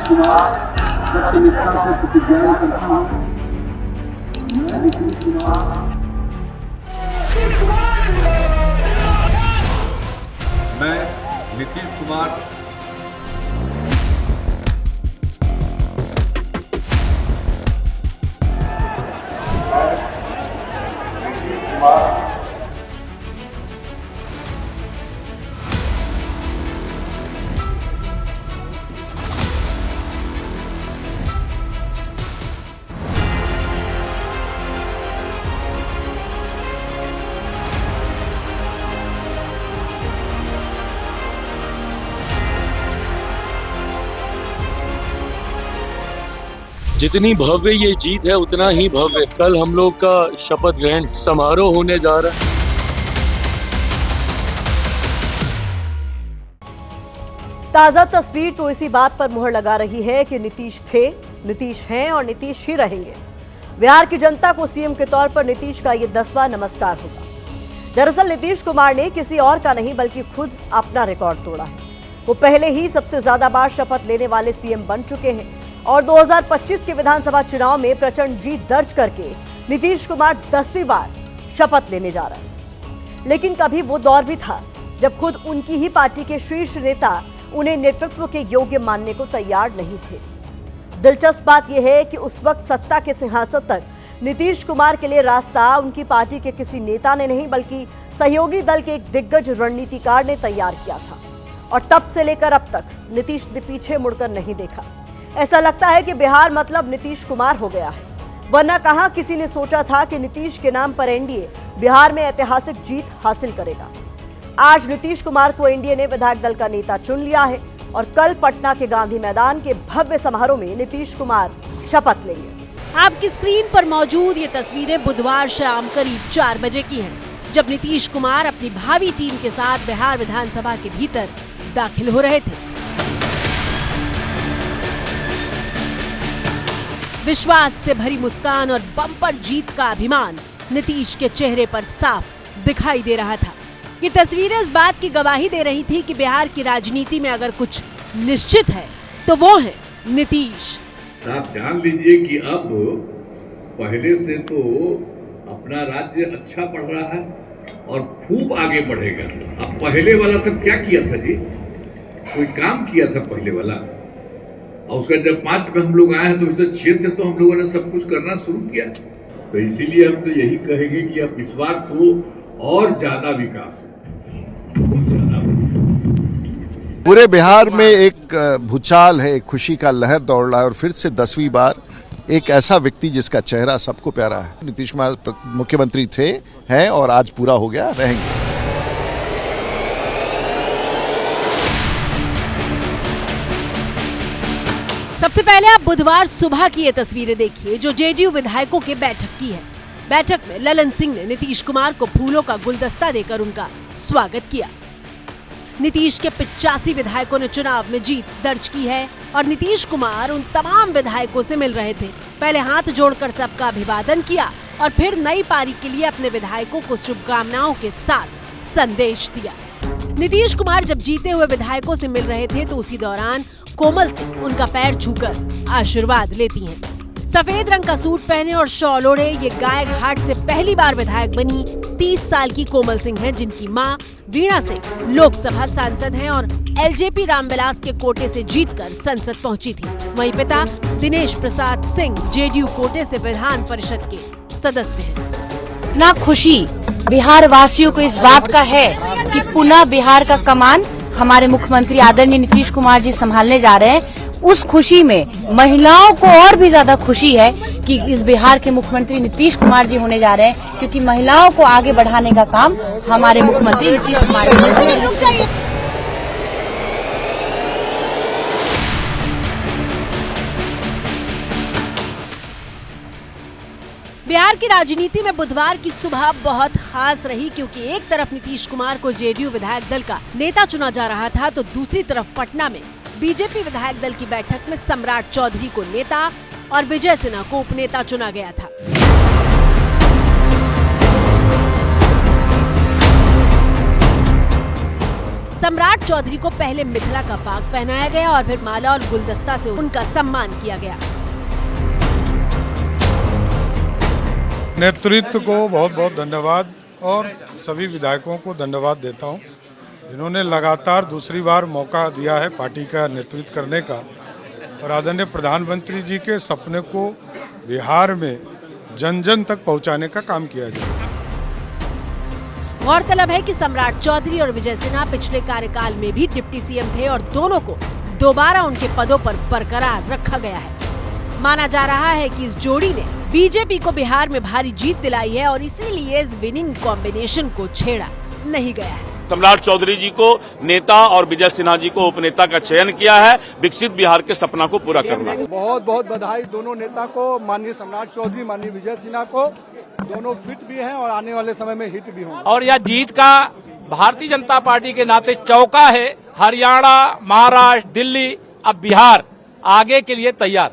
कुमार सत्यनिष्ठा से प्रतिज्ञा करता हूँ। मैं नीतीश कुमार जितनी भव्य ये जीत है उतना ही भव्य कल हम लोग का शपथ ग्रहण समारोह होने जा रहा है। ताजा तस्वीर तो इसी बात पर मुहर लगा रही है कि नीतीश थे, नीतीश हैं और नीतीश ही रहेंगे। बिहार की जनता को सीएम के तौर पर नीतीश का ये 10वां नमस्कार होगा। दरअसल नीतीश कुमार ने किसी और का नहीं बल्कि खुद अपना रिकॉर्ड तोड़ा है। वो पहले ही सबसे ज्यादा बार शपथ लेने वाले सीएम बन चुके हैं और 2025 के विधानसभा चुनाव में प्रचंड जीत दर्ज करके नीतीश कुमार 10वीं बार शपथ लेने जा रहे हैं। लेकिन कभी वो दौर भी था जब खुद उनकी ही पार्टी के शीर्ष नेता उन्हें नेतृत्व के योग्य मानने को तैयार नहीं थे। दिलचस्प बात यह है कि उस वक्त सत्ता के सिंहासन तक नीतीश कुमार के लिए रास्ता उनकी पार्टी के किसी नेता ने नहीं बल्कि सहयोगी दल के एक दिग्गज रणनीतिकार ने तैयार किया था और तब से लेकर अब तक नीतीश ने पीछे मुड़कर नहीं देखा। ऐसा लगता है कि बिहार मतलब नीतीश कुमार हो गया है, वरना कहां किसी ने सोचा था कि नीतीश के नाम पर एनडीए बिहार में ऐतिहासिक जीत हासिल करेगा। आज नीतीश कुमार को एनडीए ने विधायक दल का नेता चुन लिया है और कल पटना के गांधी मैदान के भव्य समारोह में नीतीश कुमार शपथ लेंगे। आपकी स्क्रीन पर मौजूद ये तस्वीरें बुधवार शाम करीब 4 बजे की हैं, जब नीतीश कुमार अपनी भावी टीम के साथ बिहार विधानसभा के भीतर दाखिल हो रहे थे। विश्वास से भरी मुस्कान और बम्पर जीत का अभिमान नीतीश के चेहरे पर साफ दिखाई दे रहा था। ये तस्वीरें इस बात की गवाही दे रही थी कि बिहार की राजनीति में अगर कुछ निश्चित है तो वो है नीतीश। आप जान लीजिए कि अब पहले से तो अपना राज्य अच्छा बढ़ रहा है और खूब आगे बढ़ेगा। अब पहले वाला सब क्या किया था जी? कोई काम किया था पहले वाला? और उसका जब 5 में हम लोग आए हैं तो 6 से तो हम लोगों ने सब कुछ करना शुरू किया। तो इसीलिए हम तो यही कहेंगे कि अब इस बार तो और ज्यादा विकास हो। पूरे बिहार में एक भूचाल है, एक खुशी का लहर दौड़ रहा है और फिर से 10वीं बार एक ऐसा व्यक्ति जिसका चेहरा सबको प्यारा है। नीतीश कुमार मुख्यमंत्री थे, हैं और आज पूरा हो गया, रहेंगे। सबसे पहले आप बुधवार सुबह की ये तस्वीरें देखिए जो जेडीयू विधायकों के बैठक की है। बैठक में ललन सिंह ने नीतीश कुमार को फूलों का गुलदस्ता देकर उनका स्वागत किया। नीतीश के 85 विधायकों ने चुनाव में जीत दर्ज की है और नीतीश कुमार उन तमाम विधायकों से मिल रहे थे। पहले हाथ जोड़कर सबका अभिवादन किया और फिर नई पारी के लिए अपने विधायकों को शुभकामनाओं के साथ संदेश दिया। नीतीश कुमार जब जीते हुए विधायकों से मिल रहे थे तो उसी दौरान कोमल सिंह उनका पैर छूकर आशीर्वाद लेती हैं। सफेद रंग का सूट पहने और शॉल ओढ़े ये गाय घाट से पहली बार विधायक बनी 30 साल की कोमल सिंह हैं, जिनकी मां वीणा सिंह लोकसभा सांसद हैं और एलजेपी रामविलास के कोटे से जीतकर संसद पहुंची थी। वहीं पिता दिनेश प्रसाद सिंह जेडीयू कोटे से विधान परिषद के सदस्य हैं। ना खुशी बिहार वासियों को इस बात का है कि पुनः बिहार का कमान हमारे मुख्यमंत्री आदरणीय नीतीश कुमार जी संभालने जा रहे हैं। उस खुशी में महिलाओं को और भी ज्यादा खुशी है कि इस बिहार के मुख्यमंत्री नीतीश कुमार जी होने जा रहे हैं, क्योंकि महिलाओं को आगे बढ़ाने का काम हमारे मुख्यमंत्री नीतीश कुमार जी करेंगे। बिहार की राजनीति में बुधवार की सुबह बहुत खास रही, क्योंकि एक तरफ नीतीश कुमार को जेडीयू विधायक दल का नेता चुना जा रहा था तो दूसरी तरफ पटना में बीजेपी विधायक दल की बैठक में सम्राट चौधरी को नेता और विजय सिन्हा को उपनेता चुना गया था। सम्राट चौधरी को पहले मिथिला का पाग पहनाया गया और फिर माला और गुलदस्ता से उनका सम्मान किया गया। नेतृत्व को बहुत बहुत धन्यवाद और सभी विधायकों को धन्यवाद देता हूं, जिन्होंने लगातार दूसरी बार मौका दिया है पार्टी का नेतृत्व करने का और आदरणीय प्रधानमंत्री जी के सपने को बिहार में जन जन तक पहुंचाने का काम किया जाए। गौरतलब है कि सम्राट चौधरी और विजय सिन्हा पिछले कार्यकाल में भी डिप्टी सीएम थे और दोनों को दोबारा उनके पदों पर बरकरार रखा गया है। माना जा रहा है कि इस जोड़ी ने बीजेपी को बिहार में भारी जीत दिलाई है और इसीलिए इस विनिंग कॉम्बिनेशन को छेड़ा नहीं गया है। सम्राट चौधरी जी को नेता और विजय सिन्हा जी को उपनेता का चयन किया है, विकसित बिहार के सपना को पूरा करना। बहुत बहुत बधाई दोनों नेता को, माननीय सम्राट चौधरी, माननीय विजय सिन्हा को। दोनों फिट भी हैं और आने वाले समय में हिट भी होंगे। और यह जीत का भारतीय जनता पार्टी के नाते चौका है। हरियाणा, महाराष्ट्र, दिल्ली, अब बिहार आगे के लिए तैयार।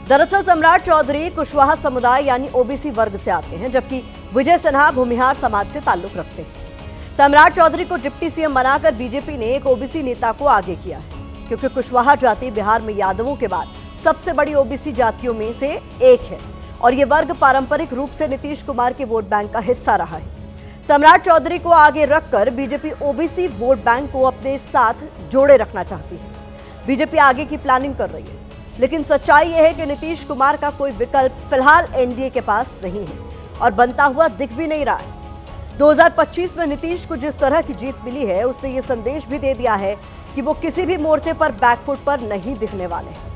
दरअसल सम्राट चौधरी कुशवाहा समुदाय यानी ओबीसी वर्ग से आते हैं, जबकि विजय सिन्हा भूमिहार समाज से ताल्लुक रखते हैं। सम्राट चौधरी को डिप्टी सीएम बनाकर बीजेपी ने एक ओबीसी नेता को आगे किया है, क्योंकि कुशवाहा जाति बिहार में यादवों के बाद सबसे बड़ी ओबीसी जातियों में से एक है और ये वर्ग पारंपरिक रूप से नीतीश कुमार के वोट बैंक का हिस्सा रहा है। सम्राट चौधरी को आगे रखकर बीजेपी ओबीसी वोट बैंक को अपने साथ जोड़े रखना चाहती है। बीजेपी आगे की प्लानिंग कर रही है, लेकिन सच्चाई यह है कि नीतीश कुमार का कोई विकल्प फिलहाल एनडीए के पास नहीं है और बनता हुआ दिख भी नहीं रहा है। 2025 में नीतीश को जिस तरह की जीत मिली है, उसने ये संदेश भी दे दिया है कि वो किसी भी मोर्चे पर बैकफुट पर नहीं दिखने वाले हैं।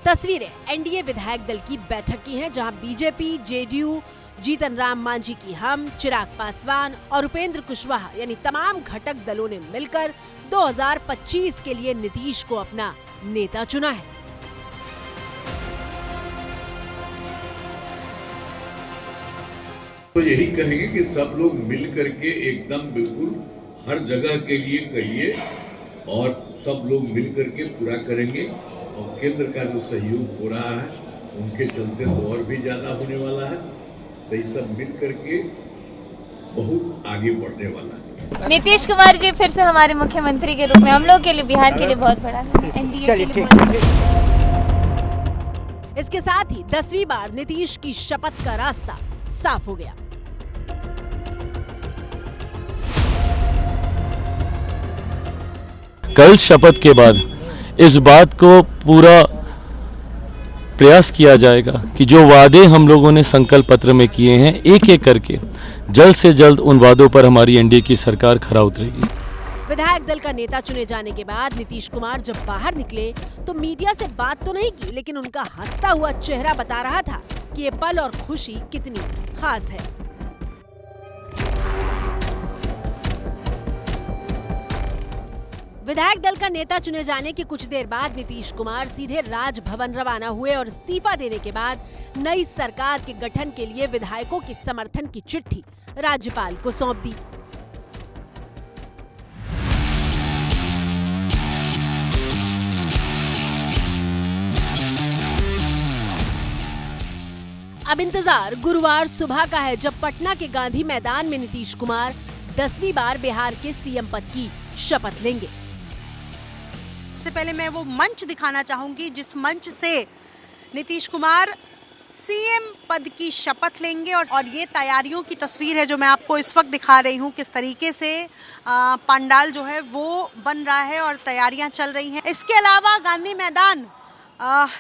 तस्वीरें एनडीए विधायक दल की बैठक की हैं, जहां बीजेपी, जेडीयू, जीतन राम मांझी की हम, चिराग पासवान और उपेंद्र कुशवाहा यानी तमाम घटक दलों ने मिलकर 2025 के लिए नीतीश को अपना नेता चुना है। तो यही कहेंगे कि सब लोग मिल करके एकदम बिल्कुल हर जगह के लिए कहिए और सब लोग मिल करके पूरा करेंगे। और केंद्र का जो सहयोग हो रहा है उनके चलते तो और भी ज्यादा होने वाला है। तो ये सब मिल करके बहुत आगे बढ़ने वाला है। नीतीश कुमार जी फिर से हमारे मुख्यमंत्री के रूप में हम लोग के लिए, बिहार के लिए बहुत बड़ा है। एनडीए के लिए इसके साथ ही 10वीं बार नीतीश की शपथ का रास्ता साफ हो गया। कल शपथ के बाद इस बात को पूरा प्रयास किया जाएगा कि जो वादे हम लोगों ने संकल्प पत्र में किए हैं, एक एक करके जल्द से जल्द उन वादों पर हमारी एनडीए की सरकार खरा उतरेगी। विधायक दल का नेता चुने जाने के बाद नीतीश कुमार जब बाहर निकले तो मीडिया से बात तो नहीं की, लेकिन उनका हंसता हुआ चेहरा बता रहा था कि ये पल और खुशी कितनी खास है। विधायक दल का नेता चुने जाने के कुछ देर बाद नीतीश कुमार सीधे राजभवन रवाना हुए और इस्तीफा देने के बाद नई सरकार के गठन के लिए विधायकों की समर्थन की चिट्ठी राज्यपाल को सौंप दी। अब इंतजार गुरुवार सुबह का है, जब पटना के गांधी मैदान में नीतीश कुमार 10वीं बार बिहार के सीएम पद की शपथ लेंगे। सबसे पहले मैं वो मंच दिखाना चाहूंगी जिस मंच से नीतीश कुमार सीएम पद की शपथ लेंगे और ये तैयारियों की तस्वीर है जो मैं आपको इस वक्त दिखा रही हूँ, किस तरीके से पंडाल जो है वो बन रहा है और तैयारियां चल रही हैं। इसके अलावा गांधी मैदान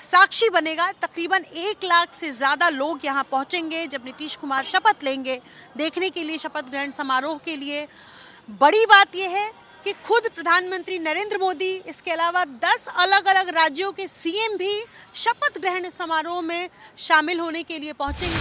साक्षी बनेगा। तकरीबन 1 लाख से ज़्यादा लोग यहाँ पहुँचेंगे जब नीतीश कुमार शपथ लेंगे, देखने के लिए शपथ ग्रहण समारोह के लिए। बड़ी बात यह है कि खुद प्रधानमंत्री नरेंद्र मोदी, इसके अलावा 10 अलग अलग राज्यों के सीएम भी शपथ ग्रहण समारोह में शामिल होने के लिए पहुंचेंगे।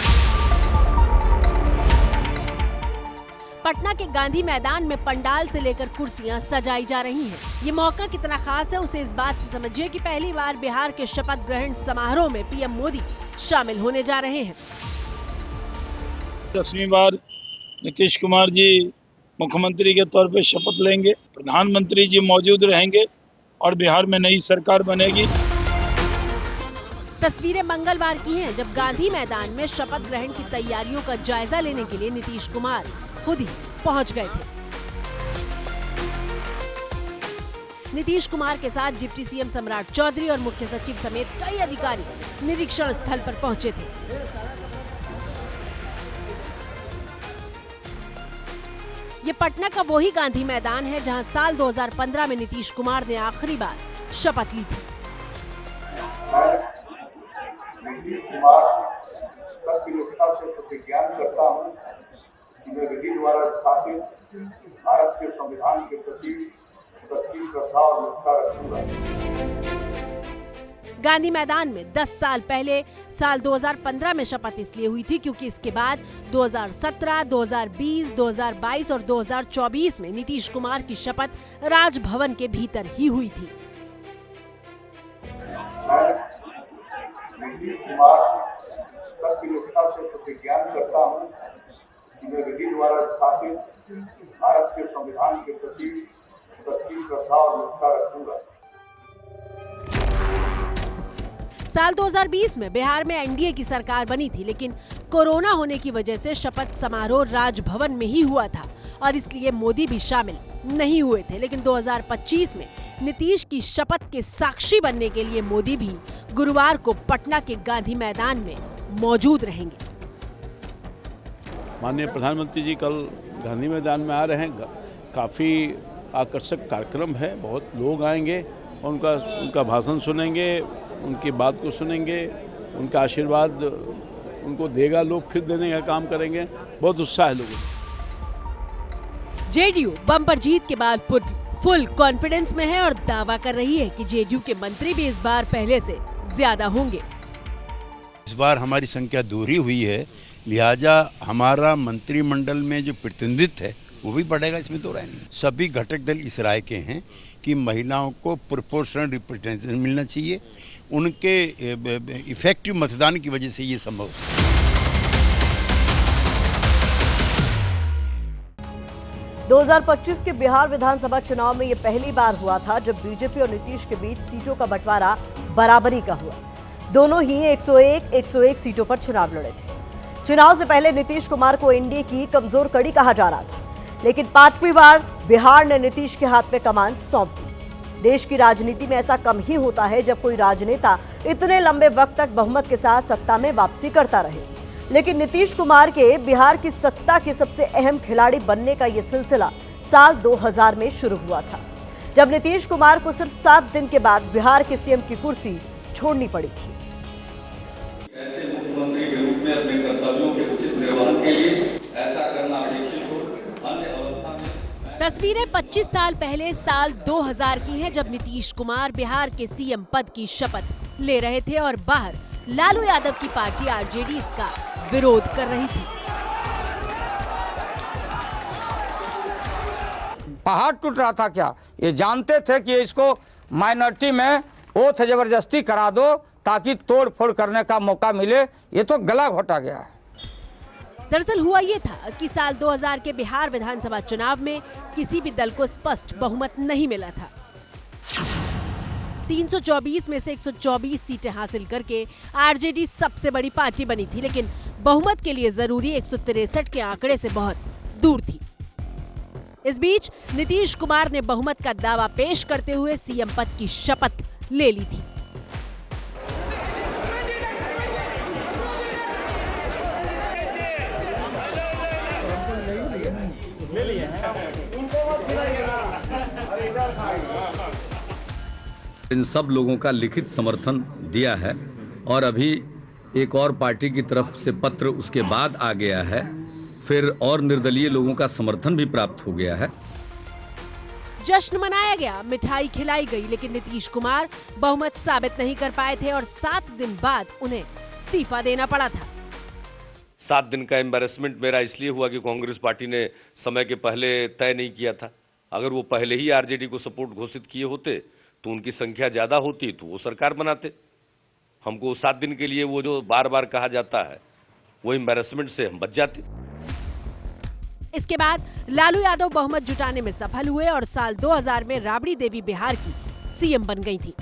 पटना के गांधी मैदान में पंडाल से लेकर कुर्सियां सजाई जा रही हैं। ये मौका कितना खास है उसे इस बात से समझिए कि पहली बार बिहार के शपथ ग्रहण समारोह में पीएम मोदी शामिल होने जा रहे हैं। 10वीं बार नीतीश कुमार जी मुख्यमंत्री के तौर पे शपथ लेंगे, प्रधानमंत्री जी मौजूद रहेंगे और बिहार में नई सरकार बनेगी। तस्वीरें मंगलवार की हैं, जब गांधी मैदान में शपथ ग्रहण की तैयारियों का जायजा लेने के लिए नीतीश कुमार खुद ही पहुंच गए थे। नीतीश कुमार के साथ डिप्टी सीएम सम्राट चौधरी और मुख्य सचिव समेत कई अधिकारी निरीक्षण स्थल पर पहुंचे थे। ये पटना का वही गांधी मैदान है जहां साल 2015 में नीतीश कुमार ने आखिरी बार शपथ ली थी। नीतीश कुमार सत्य निष्ठा से प्रतिज्ञा करता हूं कि मैं विधि द्वारा स्थापित भारत के संविधान के प्रति सच्ची श्रद्धा और निष्ठा रखूंगा। गांधी मैदान में 10 साल पहले साल 2015 में शपथ इसलिए हुई थी क्योंकि इसके बाद 2017, 2020, 2022 और 2024 में नीतीश कुमार की शपथ राजभवन के भीतर ही हुई थी। नीतीश कुमार सत्य निष्ठा से प्रतिज्ञा करता हूं कि मैं विधि द्वारा स्थापित भारत के संविधान के प्रति सच्ची श्रद्धा और निष्ठा रखूंगा। साल 2020 में बिहार में एनडीए की सरकार बनी थी, लेकिन कोरोना होने की वजह से शपथ समारोह राजभवन में ही हुआ था और इसलिए मोदी भी शामिल नहीं हुए थे। लेकिन 2025 में नीतीश की शपथ के साक्षी बनने के लिए मोदी भी गुरुवार को पटना के गांधी मैदान में मौजूद रहेंगे। माननीय प्रधानमंत्री जी कल गांधी मैदान में आ रहे हैं। काफ़ी आकर्षक कार्यक्रम है, बहुत लोग आएंगे और उनका भाषण सुनेंगे, उनकी बात को सुनेंगे, उनका आशीर्वाद उनको देगा लोग, फिर देने का काम करेंगे। बहुत उत्साह है लोगों में। जेडीयू बम्पर जीत के बाद फुल कॉन्फिडेंस में है और दावा कर रही है कि जेडीयू के मंत्री भी इस बार पहले से ज्यादा होंगे। इस बार हमारी संख्या दोहरी हुई है, लिहाजा हमारा मंत्रिमंडल में जो प्रतिनिधित्व है वो भी बढ़ेगा, इसमें तो राय नहीं। सभी घटक दल इस राय के हैं कि महिलाओं को प्रोपोर्शनल रिप्रेजेंटेशन मिलना चाहिए। उनके इफेक्टिव मतदान की वजह से ये संभव है। 2025 के बिहार विधानसभा चुनाव में ये पहली बार हुआ था जब बीजेपी और नीतीश के बीच सीटों का बंटवारा बराबरी का हुआ। दोनों ही 101 सीटों पर चुनाव लड़े थे। चुनाव से पहले नीतीश कुमार को एनडीए की कमजोर कड़ी कहा जा रहा था, लेकिन 5वीं बार बिहार ने नीतीश के हाथ में कमान सौंप दी। देश की राजनीति में ऐसा कम ही होता है जब कोई राजनेता इतने लंबे वक्त तक बहुमत के साथ सत्ता में वापसी करता रहे। लेकिन नीतीश कुमार के बिहार की सत्ता के सबसे अहम खिलाड़ी बनने का यह सिलसिला साल 2000 में शुरू हुआ था, जब नीतीश कुमार को सिर्फ 7 दिन के बाद बिहार के सीएम की कुर्सी छोड़नी पड़ी थी। ऐसे मुख्यमंत्री के रूप में अपने कर्तव्यों के उचित निर्वहन के लिए ऐसा करना अपेक्षित हो। अन्य अवस्था में तस्वीरें 25 साल पहले साल 2000 की हैं, जब नीतीश कुमार बिहार के सीएम पद की शपथ ले रहे थे और बाहर लालू यादव की पार्टी आरजेडी इसका विरोध कर रही थी। पहाड़ टूट रहा था क्या? ये जानते थे कि इसको माइनॉरिटी में ओथ जबरदस्ती करा दो ताकि तोड़ फोड़ करने का मौका मिले। ये तो गला घोटा गया है। दरअसल हुआ ये था कि साल 2000 के बिहार विधानसभा चुनाव में किसी भी दल को स्पष्ट बहुमत नहीं मिला था। 324 में से 124 सीटें हासिल करके आरजेडी सबसे बड़ी पार्टी बनी थी, लेकिन बहुमत के लिए जरूरी 163 के आंकड़े से बहुत दूर थी। इस बीच नीतीश कुमार ने बहुमत का दावा पेश करते हुए सीएम पद की शपथ ले ली थी। इन सब लोगों का लिखित समर्थन दिया है और अभी एक और पार्टी की तरफ से पत्र उसके बाद आ गया है, फिर और निर्दलीय लोगों का समर्थन भी प्राप्त हो गया है। जश्न मनाया गया, मिठाई खिलाई गई, लेकिन नीतीश कुमार बहुमत साबित नहीं कर पाए थे और 7 दिन बाद उन्हें इस्तीफा देना पड़ा था। 7 दिन का एम्बैरेसमेंट मेरा इसलिए हुआ कि कांग्रेस पार्टी ने समय के पहले तय नहीं किया था। अगर वो पहले ही आरजेडी को सपोर्ट घोषित किए होते तो उनकी संख्या ज्यादा होती तो वो सरकार बनाते। हमको 7 दिन के लिए वो जो बार बार कहा जाता है वो एम्बैरेसमेंट से हम बच जाते। इसके बाद लालू यादव बहुमत जुटाने में सफल हुए और साल 2000 में राबड़ी देवी बिहार की सीएम बन गई थी।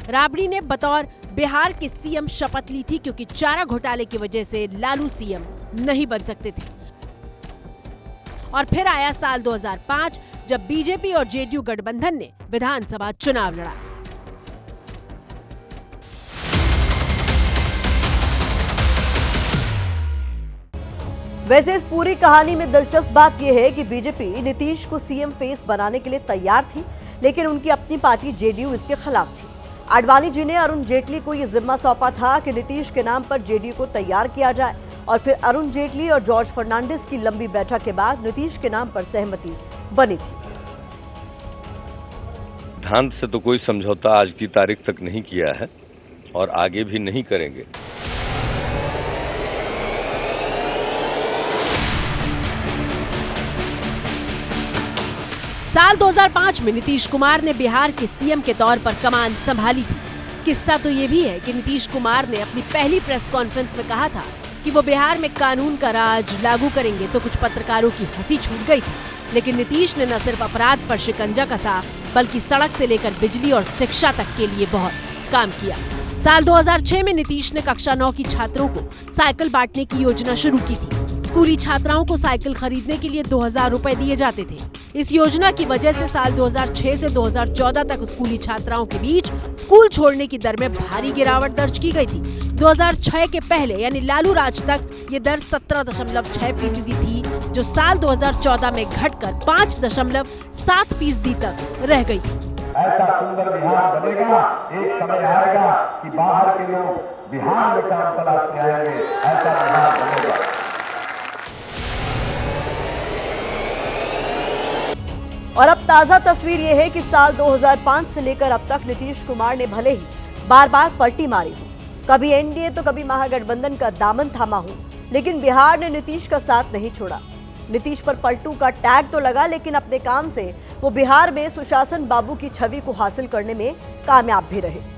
राबड़ी ने बतौर बिहार के सीएम शपथ ली थी क्योंकि चारा घोटाले की वजह से लालू सीएम नहीं बन सकते थे। और फिर आया साल 2005 जब बीजेपी और जेडीयू गठबंधन ने विधानसभा चुनाव लड़ा। वैसे इस पूरी कहानी में दिलचस्प बात यह है कि बीजेपी नीतीश को सीएम फेस बनाने के लिए तैयार थी, लेकिन उनकी अपनी पार्टी जेडीयू इसके खिलाफ थी। आडवाणी जी ने अरुण जेटली को यह जिम्मा सौंपा था कि नीतीश के नाम पर जेडीयू को तैयार किया जाए और फिर अरुण जेटली और जॉर्ज फर्नांडिस की लंबी बैठक के बाद नीतीश के नाम पर सहमति बनी थी। सिद्धांत से तो कोई समझौता आज की तारीख तक नहीं किया है और आगे भी नहीं करेंगे। साल 2005 में नीतीश कुमार ने बिहार के सीएम के तौर पर कमान संभाली थी। किस्सा तो ये भी है कि नीतीश कुमार ने अपनी पहली प्रेस कॉन्फ्रेंस में कहा था कि वो बिहार में कानून का राज लागू करेंगे, तो कुछ पत्रकारों की हंसी छूट गई थी। लेकिन नीतीश ने न सिर्फ अपराध पर शिकंजा कसा, बल्कि सड़क से लेकर बिजली और शिक्षा तक के लिए बहुत काम किया। साल 2006 में नीतीश ने कक्षा 9 की छात्रों को साइकिल बांटने की योजना शुरू की थी। स्कूली छात्राओं को साइकिल खरीदने के लिए 2000 रुपए दिए जाते थे। इस योजना की वजह से साल 2006 से 2014 तक स्कूली छात्राओं के बीच स्कूल छोड़ने की दर में भारी गिरावट दर्ज की गई थी। 2006 के पहले यानी लालू राज तक ये दर 17.6% थी, जो साल 2014 में घटकर 5.7% तक रह गई थी। ऐसा सुंदर बिहार बनेगा, एक समय आएगा कि बाहर के लोग बिहार में काम तलाशने आएंगे, ऐसा बिहार बनेगा। और अब ताजा तस्वीर यह है कि साल 2005 से लेकर अब तक नीतीश कुमार ने भले ही बार बार पलटी मारी हो, कभी एनडीए तो कभी महागठबंधन का दामन थामा हो, लेकिन बिहार ने नीतीश का साथ नहीं छोड़ा। नीतीश पर पलटू का टैग तो लगा, लेकिन अपने काम से वो बिहार में सुशासन बाबू की छवि को हासिल करने में कामयाब भी रहे।